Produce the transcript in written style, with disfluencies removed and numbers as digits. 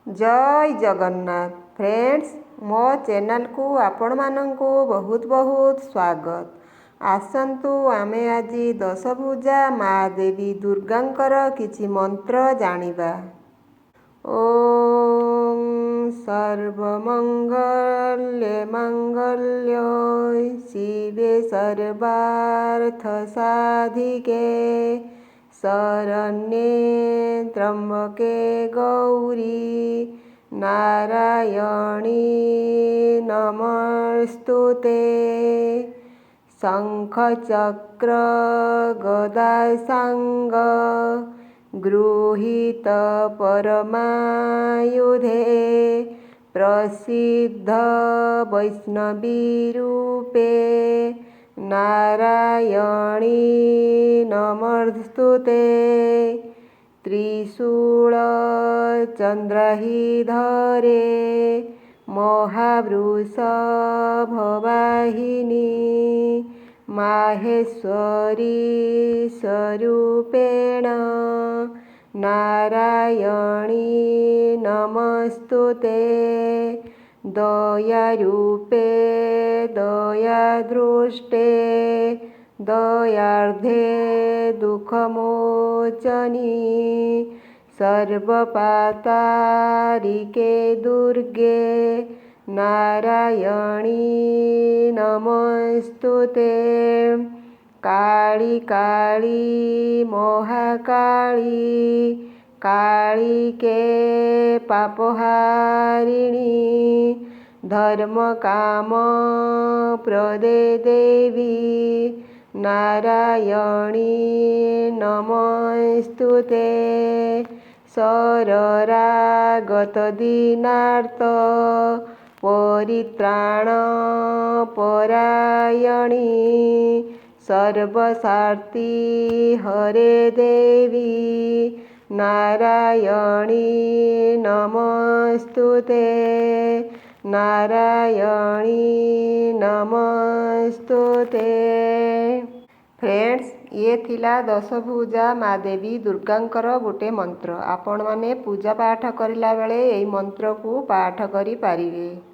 जय जगन्नाथ फ्रेंड्स मो चैनल को आपण मानंकु बहुत बहुत स्वागत। आसंतु आमे आजी दशभुजा माँ देवी दुर्गांकर किछि मंत्र जानिबा। ओम सर्वमंगल्ये मंगल्ये शिवे सर्वार्थ साधिके शरण्ये त्र्यंबके गौरी नारायणी नमस्तुते। शंख चक्र गदा सांग गृहीत परमायुधे प्रसिद्ध वैष्णवी रूपे नारायणी नमस्तुते। त्रिशूल चंद्रहिधरे महावृषभवाहिनी माहेश्वरी स्वरूपेण नारायणी नमस्तुते। दयारूपे दयादृष्टे दयार्धे दुःखमोचनी सर्वपातारिके दुर्गे नारायणी नमस्तुते। काली काली महाकाली कालिके पापहारिणी धर्म काम प्रदे देवी नारायणी नमस्तुते। शररागत दीनार्थ परित्राण परायणी सर्वसार्थी हरे देवी नारायणी नमस्तुते नारायणी नमस्तुते। फ्रेंड्स ये थिला दशभुजा माँ देवी दुर्गांकर गोटे मंत्र। आपण माने पूजा पाठ करिला बेले एई मंत्र को पाठ करि पारिबे।